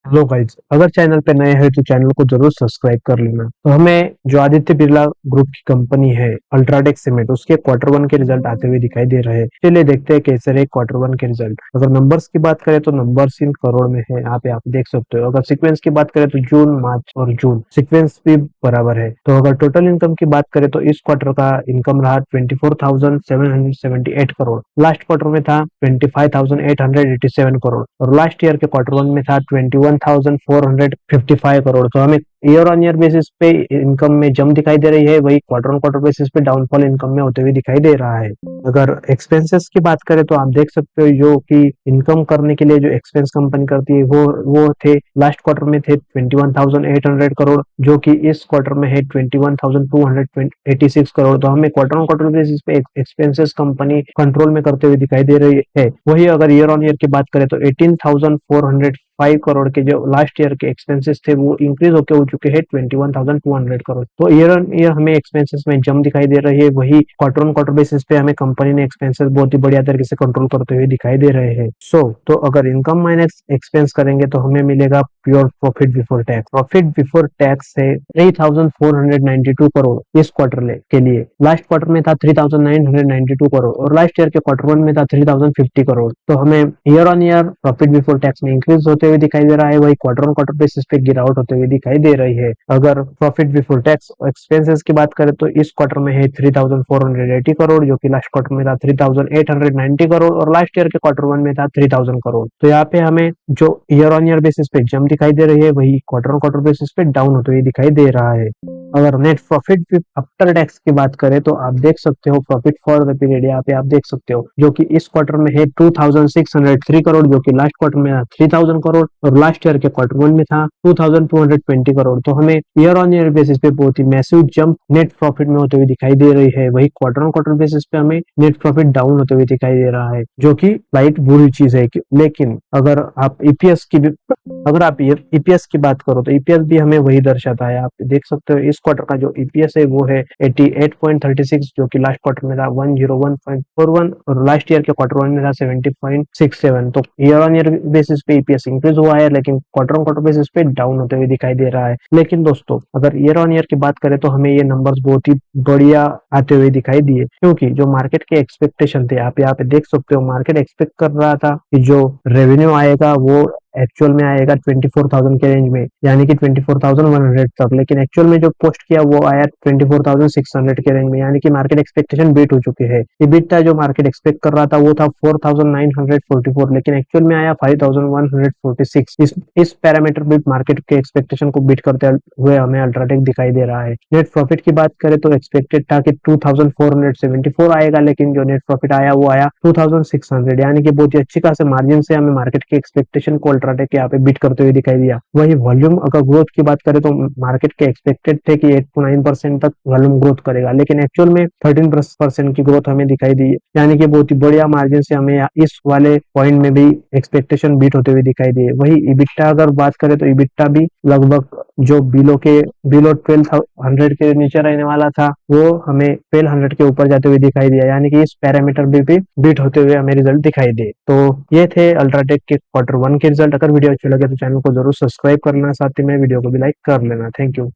Hello guys, अगर channel पे नए हैं तो चैनल को जरूर सब्सक्राइब कर लेना। तो हमें जो आदित्य बिरला ग्रुप की कंपनी है अल्ट्राटेक सीमेंट, उसके क्वार्टर वन के रिजल्ट आते हुए दिखाई दे रहे हैं। चलिए देखते हैं कैसे रहे क्वार्टर वन के रिजल्ट। अगर नंबर्स की बात करें तो नंबर्स इन करोड़ में है, यहाँ पे आप देख सकते हो। अगर सीक्वेंस की बात करें तो जून, मार्च और जून सीक्वेंस भी बराबर है। तो अगर टोटल इनकम की बात करें तो इस क्वार्टर का इनकम रहा 24,778 करोड़। लास्ट क्वार्टर में था 25,887 करोड़ और लास्ट ईयर के क्वार्टर वन में था 21,455 करोड़। तो हमें ईयर ऑन ईयर बेसिस पे इनकम में जम दिखाई दे रही है, वही क्वार्टर ऑन क्वार्टर बेसिस पे डाउनफॉल इनकम में होते हुए दिखाई दे रहा है। अगर एक्सपेंसेस की बात करें तो आप देख सकते हो जो कि इनकम करने के लिए जो एक्सपेंस कंपनी करती है वो थे लास्ट क्वार्टर में थे 21,800 करोड़, जो कि इस क्वार्टर में है 21,286 करोड़। तो हमें क्वार्टर ऑन क्वार्टर बेसिस पे एक्सपेंसेस कंपनी कंट्रोल में करते हुए दिखाई दे रही है। वही अगर ईयर ऑन ईयर की बात करें तो 18,405 करोड़ के जो लास्ट ईयर के एक्सपेंसेस थे वो इंक्रीज होकर हो चुके हैं 21,200 करोड़। तो ईयर ऑन ईयर हमें एक्सपेंसेस में जम दिखाई दे रही है, वही क्वार्टर ऑन क्वार्टर बेसिस पे हमें कंपनी ने एक्सपेंसेस बहुत ही बढ़िया तरीके से कंट्रोल करते हुए दिखाई दे रहे हैं। तो अगर इनकम माइनस एक्सपेंस करेंगे तो हमें मिलेगा pure profit before tax. Profit before tax है 3,492 करोड़ इस क्वार्टर के लिए। लास्ट क्वार्टर में था 3,992 करोड़ और लास्ट ईयर के क्वार्टर वन में था 3,050 करोड़। तो हमें year on year profit before tax में इंक्रीज होते हुए दिखाई दे रहा है, वही क्वार्टर ऑन क्वार्टर बेसिस पे गिरावट होते हुए दिखाई दे रही है। अगर प्रॉफिट बिफोर टैक्स एक्सपेंसेस की बात करें तो इस क्वार्टर में है 3,480 करोड़, जो कि लास्ट क्वार्टर में था 3,890 करोड़ और लास्ट ईयर के क्वार्टर वन में था 3,000 करोड़। तो यहाँ पे हमें जो ईयर ऑन ईयर बेसिस पे जम दिखाई दे रही है, वही क्वार्टर ऑन क्वार्टर बेसिस पे डाउन होते हुए दिखाई दे रहा है। अगर नेट प्रॉफिट आफ्टर टैक्स की बात करें तो आप देख सकते हो प्रॉफिट फॉर द पीरियड यहाँ पे आप देख सकते हो, जो कि इस क्वार्टर में है 2,603 करोड़, जो कि लास्ट क्वार्टर में था 3,000 करोड़ और लास्ट ईयर के क्वार्टर वन में था 2,220 करोड़। तो हमें ईयर ऑन ईयर बेसिस पे बहुत ही मैसिव जंप नेट प्रॉफिट में होते हुए दिखाई दे रही है, वही क्वार्टर ऑन क्वार्टर बेसिस पे हमें नेट प्रॉफिट डाउन होते हुए दिखाई दे रहा है, जो कि लाइट बुरी चीज है। लेकिन अगर आप ईपीएस की बात करो तो ईपीएस भी हमें वही दर्शाता है। आप देख सकते हो इस क्वार्टर का जो ईपीएस है वो है 88.36, जो कि लास्ट क्वार्टर में था 101.41 और लास्ट ईयर के क्वार्टर वन में था 70.67। तो ईयर ऑन ईयर बेसिस पे ईपीएस इंक्रीज हुआ है, लेकिन क्वार्टर ऑन क्वार्टर बेसिस पे डाउन होते हुए दिखाई दे रहा है। लेकिन दोस्तों अगर ईयर ऑन ईयर की बात करें तो हमें ये नंबर्स बहुत ही बढ़िया आते हुए दिखाई दिए, क्योंकि जो मार्केट के एक्सपेक्टेशन थे आप यहाँ पे देख सकते हो। मार्केट एक्सपेक्ट कर रहा था कि जो रेवेन्यू आएगा वो एक्चुअल में आएगा 24,000 के रेंज में, यानी कि 24,100 तक, लेकिन एक्चुअल में जो पोस्ट किया वो आया 24,600 के रेंज में, यानी कि मार्केट एक्सपेक्टेशन बीट हो चुके हैं। EBITDA जो मार्केट एक्सपेक्ट कर रहा था वो था 4,944, लेकिन एक्चुअल में आया 5,146। इस पैरामीटर भी मार्केट के एक्सपेक्टेशन को बीट करते हुए हमें अल्ट्राटेक दिखाई दे रहा है। नेट प्रॉफिट की बात करें तो एक्सपेक्टेड था कि 2,474 आएगा, लेकिन जो नेट प्रॉफिट आया वो आया 2,600, यानी कि बहुत ही अच्छी खासी मार्जिन से हमें मार्केट के एक्सपेक्टेशन को अल्ट्राटेक यहाँ पे बीट करते हुए दिखाई दिया। वही वॉल्यूम अगर ग्रोथ की बात करें तो मार्केट के एक्सपेक्टेड थे कि 8 to 9% तक वॉल्यूम ग्रोथ करेगा, लेकिन एक्चुअल में 13% की ग्रोथ हमें दिखाई दी, यानी कि बहुत ही बढ़िया मार्जिन से हमें इस वाले पॉइंट में भी एक्सपेक्टेशन बीट होते हुए दिखाई दिए। वही इबिट्टा अगर बात करें तो इबिट्टा भी लगभग जो बिलो 1200 के नीचे रहने वाला था वो हमें 1200 के ऊपर जाते हुए दिखाई दिया, यानी कि इस पैरामीटर भी बीट होते हुए हमें रिजल्ट दिखाई दे। तो ये थे अल्ट्राटेक के क्वार्टर वन के रिजल्ट। अगर वीडियो अच्छी लगे तो चैनल को जरूर सब्सक्राइब करना, साथ ही में वीडियो को भी लाइक कर लेना। Thank you.